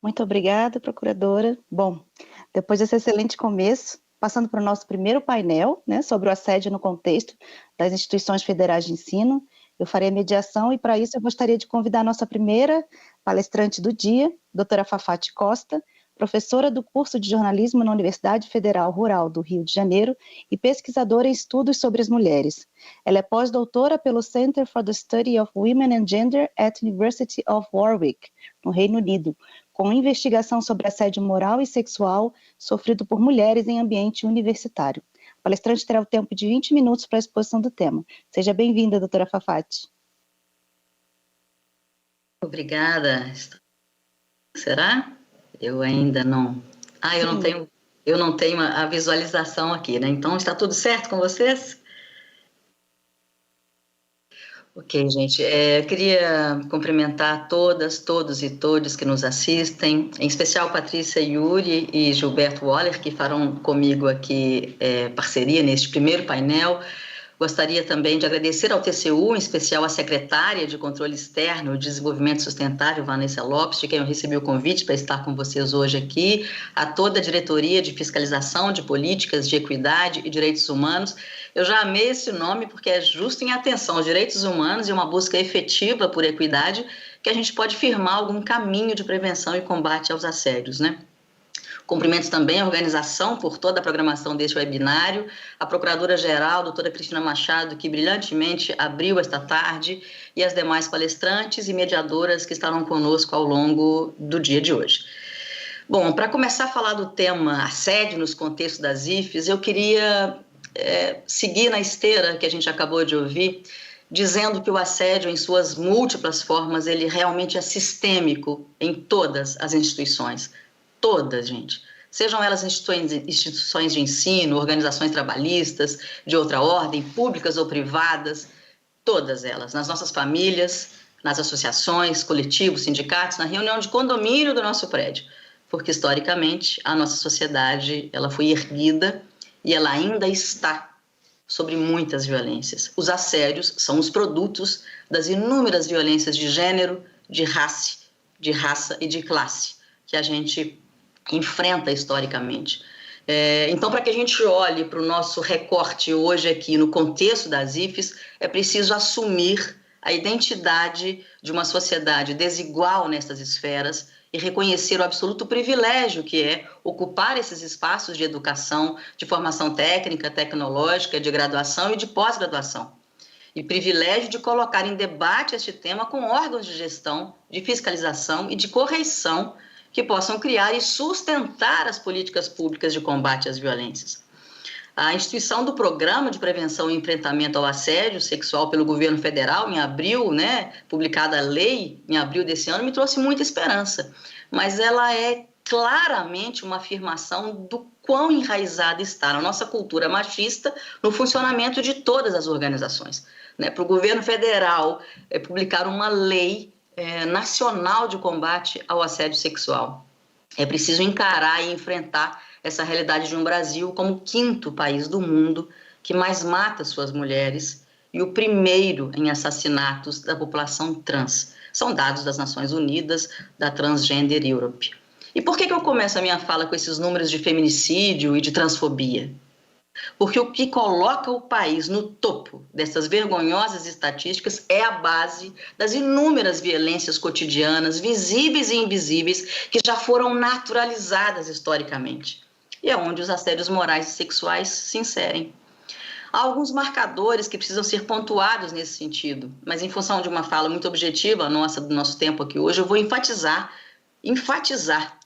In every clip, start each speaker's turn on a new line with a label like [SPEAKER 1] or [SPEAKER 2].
[SPEAKER 1] Muito obrigada, procuradora. Bom, depois desse excelente começo, passando para o nosso primeiro painel, né, sobre o assédio no contexto das instituições federais de ensino, eu farei a mediação e, para isso, eu gostaria de convidar a nossa primeira palestrante do dia, doutora Fafati Costa, professora do curso de jornalismo na Universidade Federal Rural do Rio de Janeiro e pesquisadora em estudos sobre as mulheres. Ela é pós-doutora pelo Center for the Study of Women and Gender at University of Warwick, no Reino Unido, com investigação sobre assédio moral e sexual sofrido por mulheres em ambiente universitário. O palestrante terá o tempo de 20 minutos para a exposição do tema. Seja bem-vinda, doutora Fafati.
[SPEAKER 2] Obrigada. Será? Eu ainda não... eu não tenho a visualização aqui, né? Então, está tudo certo com vocês? Ok, gente, eu queria cumprimentar todas, todos e todes que nos assistem, em especial Patrícia Yuri e Gilberto Waller, que farão comigo aqui parceria neste primeiro painel. Gostaria também de agradecer ao TCU, em especial à secretária de Controle Externo e Desenvolvimento Sustentável, Vanessa Lopes, de quem eu recebi o convite para estar com vocês hoje aqui, a toda a diretoria de fiscalização de políticas de equidade e direitos humanos. Eu já amei esse nome porque é justo em atenção aos direitos humanos e uma busca efetiva por equidade que a gente pode firmar algum caminho de prevenção e combate aos assédios, né? Cumprimento também a organização por toda a programação deste webinário, a Procuradora-Geral, doutora Cristina Machado, que brilhantemente abriu esta tarde, e as demais palestrantes e mediadoras que estarão conosco ao longo do dia de hoje. Bom, para começar a falar do tema assédio nos contextos das IFES, eu queria seguir na esteira que a gente acabou de ouvir, dizendo que o assédio em suas múltiplas formas, ele realmente é sistêmico em todas as instituições. Todas, gente. Sejam elas instituições de ensino, organizações trabalhistas, de outra ordem, públicas ou privadas, todas elas, nas nossas famílias, nas associações, coletivos, sindicatos, na reunião de condomínio do nosso prédio, porque historicamente a nossa sociedade ela foi erguida e ela ainda está sobre muitas violências. Os assédios são os produtos das inúmeras violências de gênero, de raça e de classe que a gente enfrenta historicamente. Então, para que a gente olhe para o nosso recorte hoje aqui no contexto das IFES, é preciso assumir a identidade de uma sociedade desigual nessas esferas e reconhecer o absoluto privilégio que é ocupar esses espaços de educação, de formação técnica, tecnológica, de graduação e de pós-graduação. E privilégio de colocar em debate este tema com órgãos de gestão, de fiscalização e de correição que possam criar e sustentar as políticas públicas de combate às violências. A instituição do Programa de Prevenção e Enfrentamento ao Assédio Sexual pelo Governo Federal, em abril, publicada a lei em abril desse ano, me trouxe muita esperança, mas ela é claramente uma afirmação do quão enraizada está a nossa cultura machista no funcionamento de todas as organizações. Para o governo federal publicar uma lei nacional de combate ao assédio sexual. É preciso encarar e enfrentar essa realidade de um Brasil como o quinto país do mundo que mais mata suas mulheres e o primeiro em assassinatos da população trans. São dados das Nações Unidas, da Transgender Europe. E por que eu começo a minha fala com esses números de feminicídio e de transfobia? Porque o que coloca o país no topo dessas vergonhosas estatísticas é a base das inúmeras violências cotidianas, visíveis e invisíveis, que já foram naturalizadas historicamente. E é onde os assédios morais e sexuais se inserem. Há alguns marcadores que precisam ser pontuados nesse sentido, mas em função de uma fala muito objetiva do nosso tempo aqui hoje, eu vou enfatizar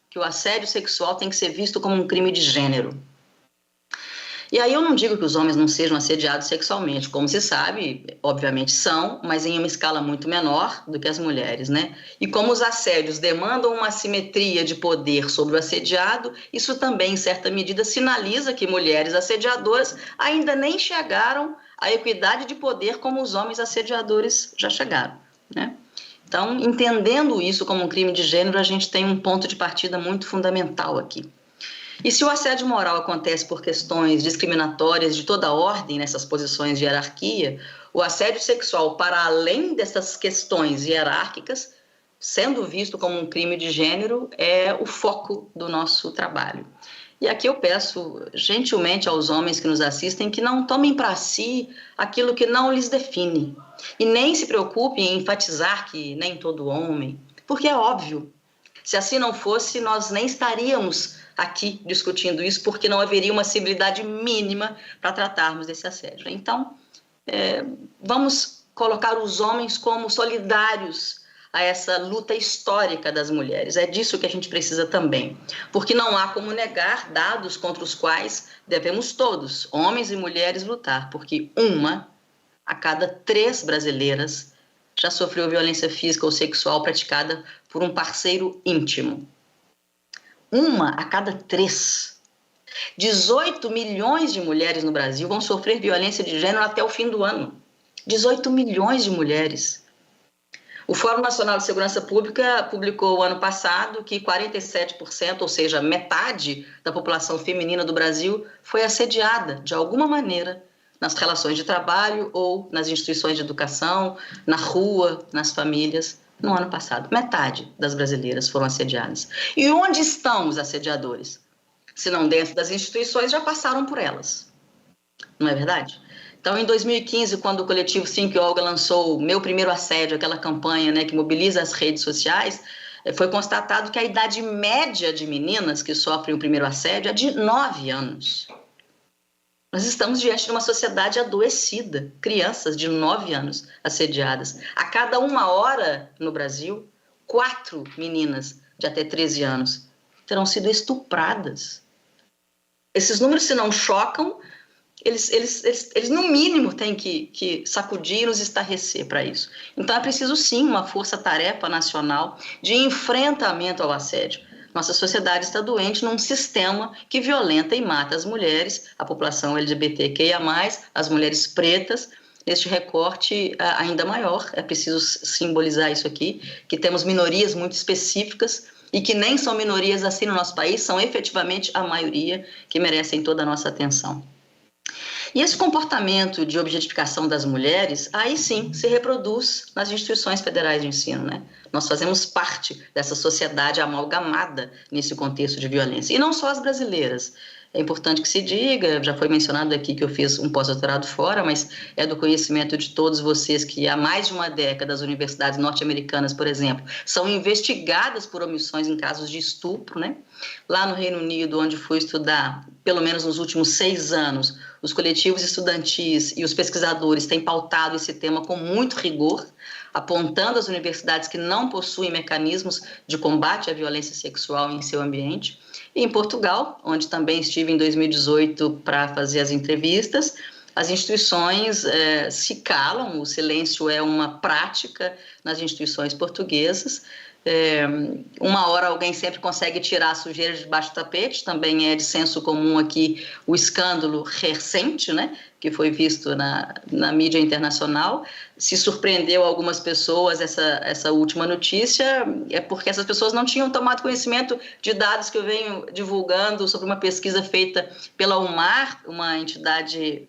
[SPEAKER 2] que o assédio sexual tem que ser visto como um crime de gênero. E aí eu não digo que os homens não sejam assediados sexualmente, como se sabe, obviamente são, mas em uma escala muito menor do que as mulheres, E como os assédios demandam uma assimetria de poder sobre o assediado, isso também, em certa medida, sinaliza que mulheres assediadoras ainda nem chegaram à equidade de poder como os homens assediadores já chegaram, Então, entendendo isso como um crime de gênero, a gente tem um ponto de partida muito fundamental aqui. E se o assédio moral acontece por questões discriminatórias de toda ordem nessas posições de hierarquia, o assédio sexual, para além dessas questões hierárquicas, sendo visto como um crime de gênero, é o foco do nosso trabalho. E aqui eu peço gentilmente aos homens que nos assistem que não tomem para si aquilo que não lhes define. E nem se preocupem em enfatizar que nem todo homem, porque é óbvio. Se assim não fosse, nós nem estaríamos aqui discutindo isso, porque não haveria uma civilidade mínima para tratarmos desse assédio. Então, vamos colocar os homens como solidários a essa luta histórica das mulheres. É disso que a gente precisa também, porque não há como negar dados contra os quais devemos todos, homens e mulheres, lutar, porque 1 a cada 3 brasileiras já sofreu violência física ou sexual praticada por um parceiro íntimo. 1 a cada 3. 18 milhões de mulheres no Brasil vão sofrer violência de gênero até o fim do ano. 18 milhões de mulheres. O Fórum Nacional de Segurança Pública publicou ano passado que 47%, ou seja, metade da população feminina do Brasil foi assediada de alguma maneira nas relações de trabalho ou nas instituições de educação, na rua, nas famílias. No ano passado, metade das brasileiras foram assediadas. E onde estão os assediadores? Se não dentro das instituições, já passaram por elas. Não é verdade? Então, em 2015, quando o coletivo Think Olga lançou o Meu Primeiro Assédio, aquela campanha, né, que mobiliza as redes sociais, foi constatado que a idade média de meninas que sofrem o primeiro assédio é de 9 anos. Nós estamos diante de uma sociedade adoecida, crianças de 9 anos assediadas. A cada 1 hora no Brasil, 4 meninas de até 13 anos terão sido estupradas. Esses números, se não chocam, eles no mínimo têm que sacudir e nos estarrecer para isso. Então é preciso sim uma força-tarefa nacional de enfrentamento ao assédio. Nossa sociedade está doente num sistema que violenta e mata as mulheres, a população LGBTQIA+, as mulheres pretas. Este recorte ainda maior, é preciso simbolizar isso aqui, que temos minorias muito específicas e que nem são minorias assim no nosso país, são efetivamente a maioria que merecem toda a nossa atenção. E esse comportamento de objetificação das mulheres, aí sim, se reproduz nas instituições federais de ensino, né? Nós fazemos parte dessa sociedade amalgamada nesse contexto de violência. E não só as brasileiras. É importante que se diga, já foi mencionado aqui que eu fiz um pós-doutorado fora, mas é do conhecimento de todos vocês que há mais de uma década as universidades norte-americanas, por exemplo, são investigadas por omissões em casos de estupro, né? Lá no Reino Unido, onde fui estudar, pelo menos nos últimos 6 anos, os coletivos estudantis e os pesquisadores têm pautado esse tema com muito rigor, apontando as universidades que não possuem mecanismos de combate à violência sexual em seu ambiente. E em Portugal, onde também estive em 2018 para fazer as entrevistas, as instituições se calam, o silêncio é uma prática nas instituições portuguesas. Uma hora alguém sempre consegue tirar a sujeira de debaixo do tapete, também é de senso comum aqui o escândalo recente, né, que foi visto na mídia internacional. Se surpreendeu algumas pessoas essa última notícia, é porque essas pessoas não tinham tomado conhecimento de dados que eu venho divulgando sobre uma pesquisa feita pela UMAR, uma entidade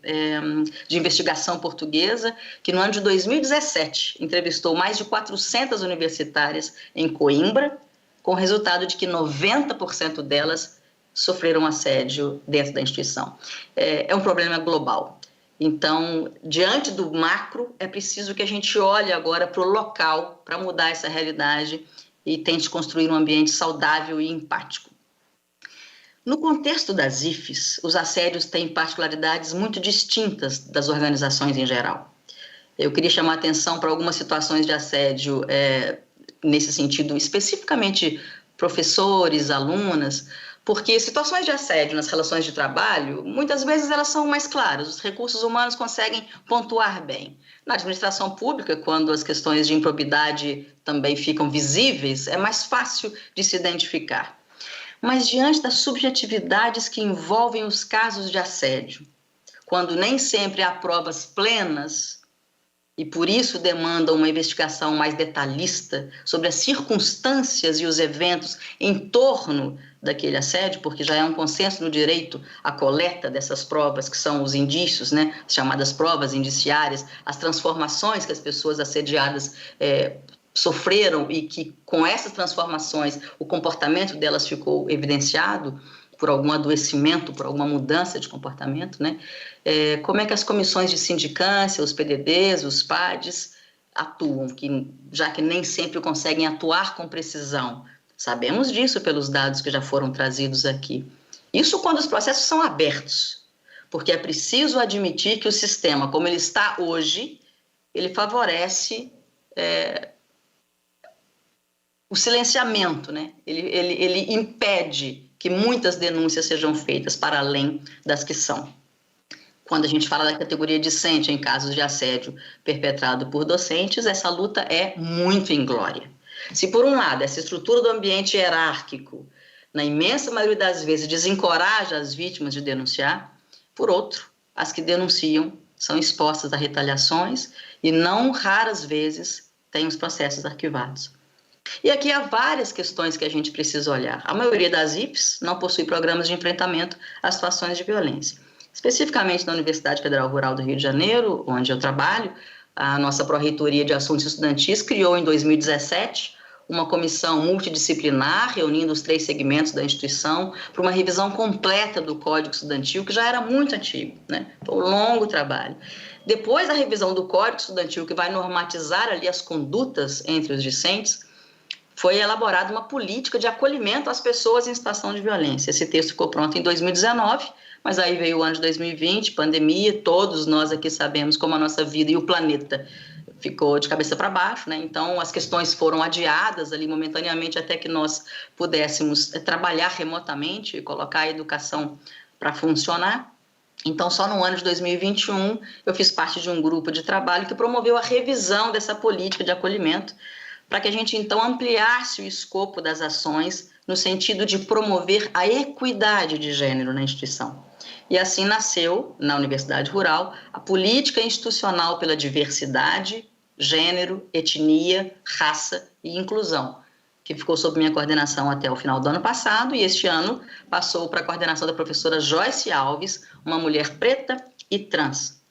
[SPEAKER 2] de investigação portuguesa, que no ano de 2017 entrevistou mais de 400 universitárias em Coimbra, com o resultado de que 90% delas sofreram assédio dentro da instituição. É um problema global. Então, diante do macro, é preciso que a gente olhe agora para o local para mudar essa realidade e tente construir um ambiente saudável e empático. No contexto das IFES, os assédios têm particularidades muito distintas das organizações em geral. Eu queria chamar a atenção para algumas situações de assédio nesse sentido, especificamente professores, alunas, porque situações de assédio nas relações de trabalho, muitas vezes elas são mais claras, os recursos humanos conseguem pontuar bem. Na administração pública, quando as questões de improbidade também ficam visíveis, é mais fácil de se identificar. Mas diante das subjetividades que envolvem os casos de assédio, quando nem sempre há provas plenas, e por isso demandam uma investigação mais detalhista sobre as circunstâncias e os eventos em torno daquele assédio, porque já é um consenso no direito a coleta dessas provas, que são os indícios, né, as chamadas provas indiciárias, as transformações que as pessoas assediadas sofreram e que com essas transformações o comportamento delas ficou evidenciado por algum adoecimento, por alguma mudança de comportamento, né? Como é que as comissões de sindicância, os PDDs, os PADs atuam, já que nem sempre conseguem atuar com precisão. Sabemos disso pelos dados que já foram trazidos aqui. Isso quando os processos são abertos, porque é preciso admitir que o sistema, como ele está hoje, ele favorece o silenciamento, né? Ele impede que muitas denúncias sejam feitas para além das que são. Quando a gente fala da categoria discente em casos de assédio perpetrado por docentes, essa luta é muito inglória. Se, por um lado, essa estrutura do ambiente hierárquico, na imensa maioria das vezes, desencoraja as vítimas de denunciar, por outro, as que denunciam são expostas a retaliações e, não raras vezes, têm os processos arquivados. E aqui há várias questões que a gente precisa olhar. A maioria das IPs não possui programas de enfrentamento a situações de violência. Especificamente na Universidade Federal Rural do Rio de Janeiro, onde eu trabalho, a nossa Pró-Reitoria de Assuntos Estudantis criou em 2017 uma comissão multidisciplinar, reunindo os 3 segmentos da instituição, para uma revisão completa do Código Estudantil, que já era muito antigo, né? Foi um longo trabalho. Depois da revisão do Código Estudantil, que vai normatizar ali as condutas entre os discentes, foi elaborada uma política de acolhimento às pessoas em situação de violência. Esse texto ficou pronto em 2019, mas aí veio o ano de 2020, pandemia, todos nós aqui sabemos como a nossa vida e o planeta ficou de cabeça para baixo, né? Então as questões foram adiadas ali momentaneamente até que nós pudéssemos trabalhar remotamente e colocar a educação para funcionar. Então, só no ano de 2021, eu fiz parte de um grupo de trabalho que promoveu a revisão dessa política de acolhimento, para que a gente, então, ampliasse o escopo das ações no sentido de promover a equidade de gênero na instituição. E assim nasceu, na Universidade Rural, a Política Institucional pela Diversidade, Gênero, Etnia, Raça e Inclusão, que ficou sob minha coordenação até o final do ano passado, e este ano passou para a coordenação da professora Joyce Alves, uma mulher preta e trans.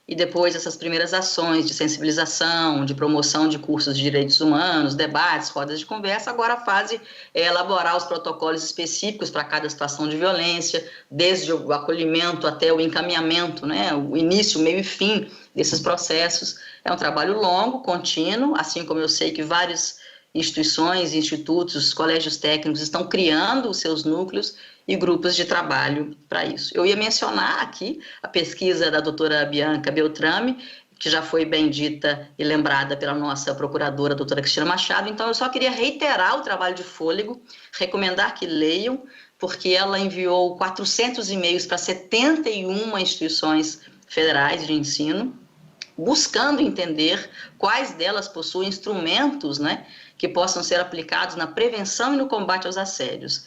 [SPEAKER 2] E depois dessas primeiras ações de sensibilização, de promoção de cursos de direitos humanos, debates, rodas de conversa, agora a fase é elaborar os protocolos específicos para cada situação de violência, desde o acolhimento até o encaminhamento, né? O início, meio e fim desses processos. É um trabalho longo, contínuo, assim como eu sei que várias instituições, institutos, colégios técnicos estão criando os seus núcleos e grupos de trabalho para isso. Eu ia mencionar aqui a pesquisa da doutora Bianca Beltrame, que já foi bem dita e lembrada pela nossa procuradora, a doutora Cristina Machado, então eu só queria reiterar o trabalho de fôlego, recomendar que leiam, porque ela enviou 400 e-mails para 71 instituições federais de ensino, buscando entender quais delas possuem instrumentos, né, que possam ser aplicados na prevenção e no combate aos assédios.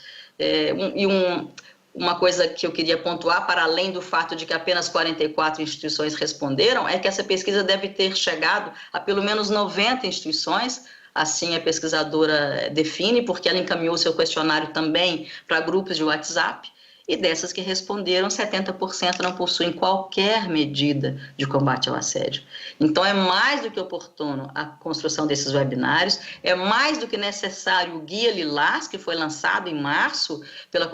[SPEAKER 2] Uma coisa que eu queria pontuar, para além do fato de que apenas 44 instituições responderam, é que essa pesquisa deve ter chegado a pelo menos 90 instituições, assim a pesquisadora define, porque ela encaminhou seu questionário também para grupos de WhatsApp, e dessas que responderam, 70% não possuem qualquer medida de combate ao assédio. Então, é mais do que oportuno a construção desses webinários, é mais do que necessário o Guia Lilás, que foi lançado em março pela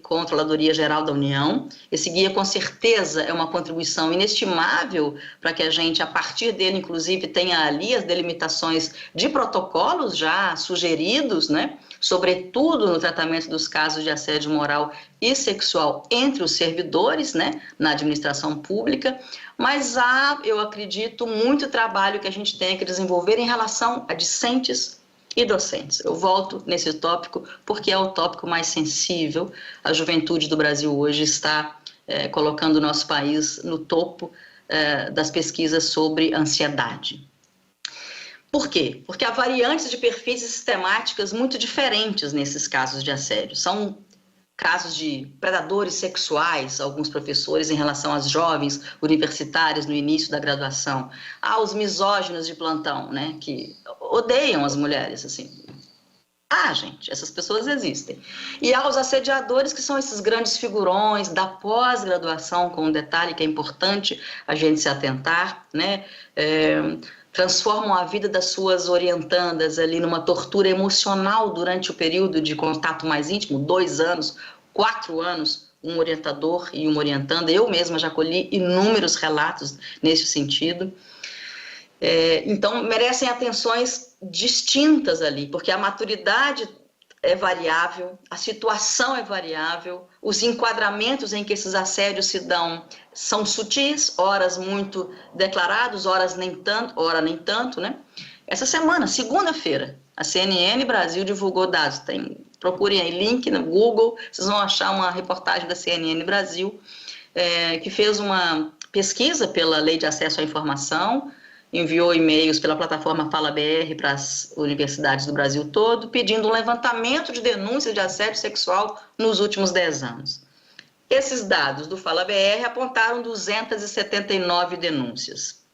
[SPEAKER 2] Controladoria Geral da União. Esse guia, com certeza, é uma contribuição inestimável para que a gente, a partir dele, inclusive, tenha ali as delimitações de protocolos já sugeridos, né? Sobretudo no tratamento dos casos de assédio moral e sexual entre os servidores, né, na administração pública, mas há, eu acredito, muito trabalho que a gente tem que desenvolver em relação a discentes e docentes. Eu volto nesse tópico porque é o tópico mais sensível. A juventude do Brasil hoje está colocando o nosso país no topo das pesquisas sobre ansiedade. Por quê? Porque há variantes de perfis e sistemáticas muito diferentes nesses casos de assédio. São casos de predadores sexuais, alguns professores em relação às jovens universitárias no início da graduação. Há os misóginos de plantão, né, que odeiam as mulheres, assim. Gente, essas pessoas existem. E há os assediadores, que são esses grandes figurões da pós-graduação, com um detalhe que é importante a gente se atentar, né, transformam a vida das suas orientandas ali numa tortura emocional durante o período de contato mais íntimo, 2 anos, 4 anos, um orientador e uma orientanda. Eu mesma já colhi inúmeros relatos nesse sentido. Então, merecem atenções distintas ali, porque a maturidade é variável, a situação é variável, os enquadramentos em que esses assédios se dão são sutis, horas muito declarados, horas nem tanto, né? Essa semana, segunda-feira, a CNN Brasil divulgou dados, procurem aí link no Google, vocês vão achar uma reportagem da CNN Brasil, que fez uma pesquisa pela Lei de Acesso à Informação, enviou e-mails pela plataforma Fala BR para as universidades do Brasil todo, pedindo um levantamento de denúncias de assédio sexual nos últimos 10 anos. Esses dados do Fala BR apontaram 279 denúncias.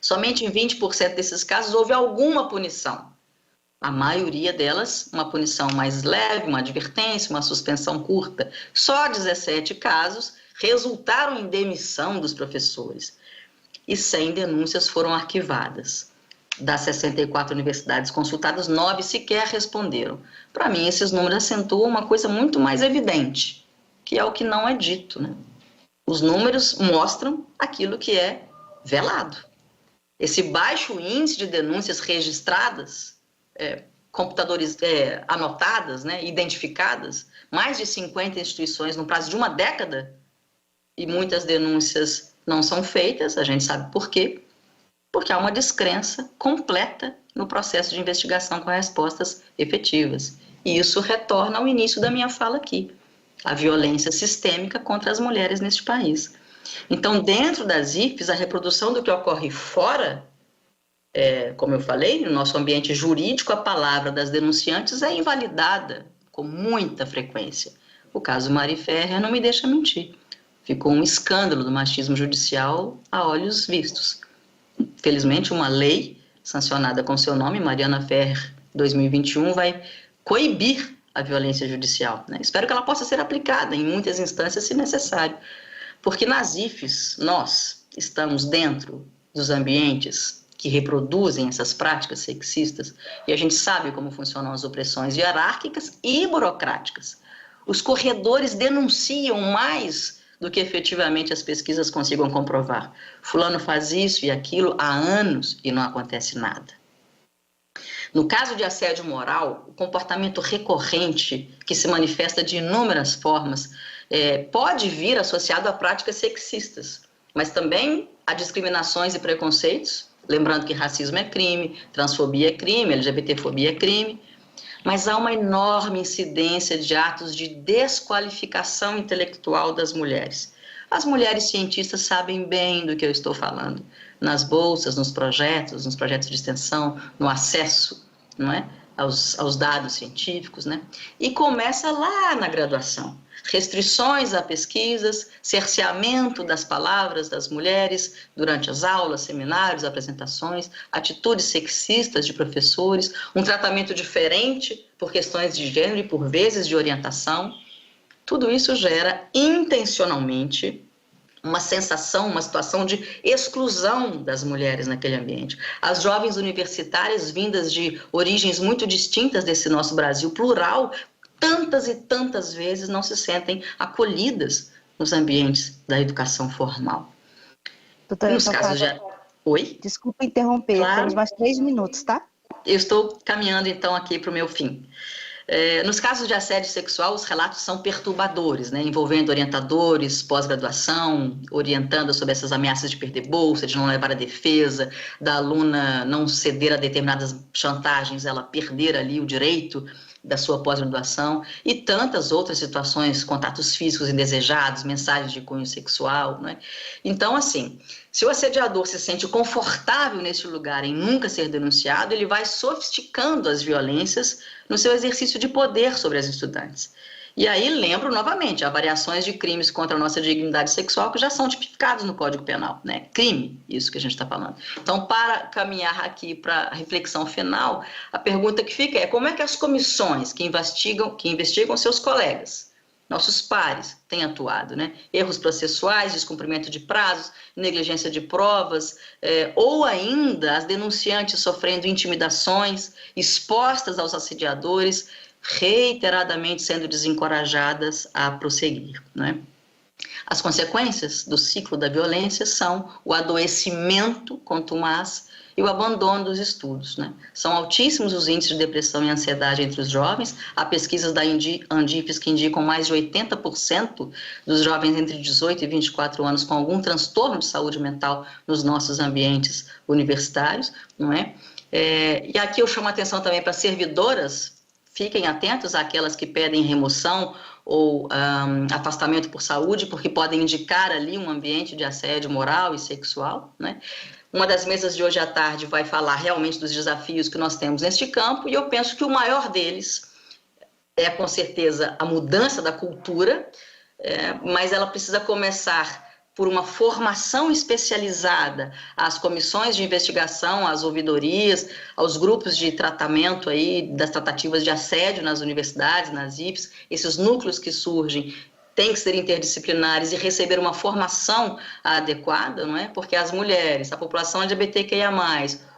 [SPEAKER 2] Somente em 20% desses casos houve alguma punição. A maioria delas, uma punição mais leve, uma advertência, uma suspensão curta. Só 17 casos resultaram em demissão dos professores. E 100 denúncias foram arquivadas. Das 64 universidades consultadas, 9 sequer responderam. Para mim, esses números acentuam uma coisa muito mais evidente, que é o que não é dito, né? Os números mostram aquilo que é velado. Esse baixo índice de denúncias registradas, anotadas, né, identificadas, mais de 50 instituições no prazo de uma década, e muitas denúncias não são feitas, a gente sabe por quê, porque há uma descrença completa no processo de investigação com respostas efetivas. E isso retorna ao início da minha fala aqui, a violência sistêmica contra as mulheres neste país. Então, dentro das IFES, a reprodução do que ocorre fora, como eu falei, no nosso ambiente jurídico, a palavra das denunciantes é invalidada com muita frequência. O caso Mari Ferrer não me deixa mentir. Ficou um escândalo do machismo judicial a olhos vistos. Felizmente, uma lei sancionada com seu nome, Mariana Ferrer 2021, vai coibir a violência judicial, né? Espero que ela possa ser aplicada em muitas instâncias, se necessário. Porque nas IFES, nós estamos dentro dos ambientes que reproduzem essas práticas sexistas e a gente sabe como funcionam as opressões hierárquicas e burocráticas. Os corredores denunciam mais do que efetivamente as pesquisas consigam comprovar. Fulano faz isso e aquilo há anos e não acontece nada. No caso de assédio moral, o comportamento recorrente, que se manifesta de inúmeras formas, pode vir associado a práticas sexistas, mas também a discriminações e preconceitos, lembrando que racismo é crime, transfobia é crime, LGBTfobia é crime, mas há uma enorme incidência de atos de desqualificação intelectual das mulheres. As mulheres cientistas sabem bem do que eu estou falando, nas bolsas, nos projetos de extensão, no acesso, não é, aos dados científicos, né? E começa lá na graduação. Restrições a pesquisas, cerceamento das palavras das mulheres durante as aulas, seminários, apresentações, atitudes sexistas de professores, um tratamento diferente por questões de gênero e, por vezes, de orientação. Tudo isso gera intencionalmente uma sensação, uma situação de exclusão das mulheres naquele ambiente. As jovens universitárias vindas de origens muito distintas desse nosso Brasil plural, tantas e tantas vezes não se sentem acolhidas nos ambientes da educação formal.
[SPEAKER 1] Doutora,
[SPEAKER 2] nos casos de... Oi?
[SPEAKER 1] Desculpa interromper,
[SPEAKER 2] claro.
[SPEAKER 1] Temos mais 3 minutos, tá?
[SPEAKER 2] Eu estou caminhando, então, aqui para o meu fim. Nos casos de assédio sexual, os relatos são perturbadores, né, envolvendo orientadores, pós-graduação, orientando sobre essas ameaças de perder bolsa, de não levar a defesa, da aluna não ceder a determinadas chantagens, ela perder ali o direito da sua pós-graduação, e tantas outras situações, contatos físicos indesejados, mensagens de cunho sexual, né? Então, assim, se o assediador se sente confortável nesse lugar em nunca ser denunciado, ele vai sofisticando as violências no seu exercício de poder sobre as estudantes. E aí, lembro novamente, há variações de crimes contra a nossa dignidade sexual que já são tipificados no Código Penal, né? Crime, isso que a gente está falando. Então, para caminhar aqui para a reflexão final, a pergunta que fica é como é que as comissões que investigam seus colegas, nossos pares têm atuado, né? Erros processuais, descumprimento de prazos, negligência de provas, ou ainda as denunciantes sofrendo intimidações, expostas aos assediadores, reiteradamente sendo desencorajadas a prosseguir, né? As consequências do ciclo da violência são o adoecimento contumaz e o abandono dos estudos, né? São altíssimos os índices de depressão e ansiedade entre os jovens. Há pesquisas da Andifes que indicam mais de 80% dos jovens entre 18 e 24 anos com algum transtorno de saúde mental nos nossos ambientes universitários, não é? E aqui eu chamo a atenção também para servidoras, fiquem atentos àquelas que pedem remoção ou afastamento por saúde, porque podem indicar ali um ambiente de assédio moral e sexual, né? Uma das mesas de hoje à tarde vai falar realmente dos desafios que nós temos neste campo, e eu penso que o maior deles é, com certeza, a mudança da cultura, mas ela precisa começar por uma formação especializada às comissões de investigação, às ouvidorias, aos grupos de tratamento aí das tratativas de assédio nas universidades, nas IFES, esses núcleos que surgem têm que ser interdisciplinares e receber uma formação adequada, não é? Porque as mulheres, a população LGBTQIA+,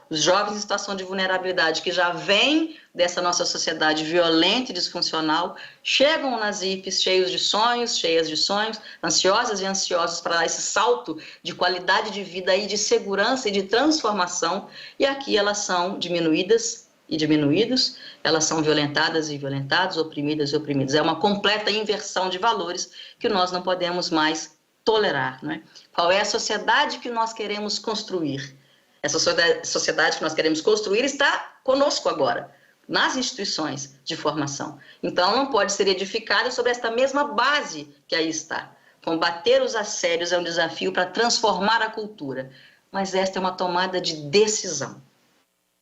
[SPEAKER 2] os jovens em situação de vulnerabilidade que já vêm dessa nossa sociedade violenta e disfuncional, chegam nas IFES cheias de sonhos, ansiosas e ansiosos para dar esse salto de qualidade de vida e de segurança e de transformação, e aqui elas são diminuídas e diminuídos, elas são violentadas e violentados, oprimidas e oprimidos. É uma completa inversão de valores que nós não podemos mais tolerar, não é? Qual é a sociedade que nós queremos construir? Essa sociedade que nós queremos construir está conosco agora, nas instituições de formação. Então, não pode ser edificada sobre esta mesma base que aí está. Combater os assédios é um desafio para transformar a cultura, mas esta é uma tomada de decisão.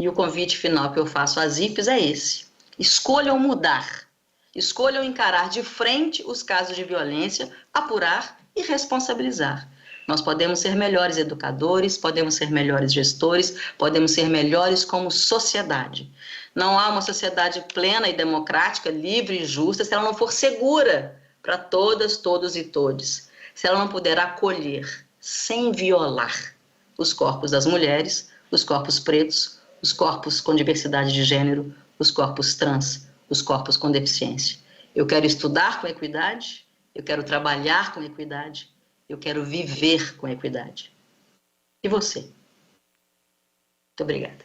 [SPEAKER 2] E o convite final que eu faço às IFES é esse: escolham mudar, escolham encarar de frente os casos de violência, apurar e responsabilizar. Nós podemos ser melhores educadores, podemos ser melhores gestores, podemos ser melhores como sociedade. Não há uma sociedade plena e democrática, livre e justa, se ela não for segura para todas, todos e todes. Se ela não puder acolher, sem violar, os corpos das mulheres, os corpos pretos, os corpos com diversidade de gênero, os corpos trans, os corpos com deficiência. Eu quero estudar com equidade, eu quero trabalhar com equidade, eu quero viver com equidade. E você? Muito obrigada.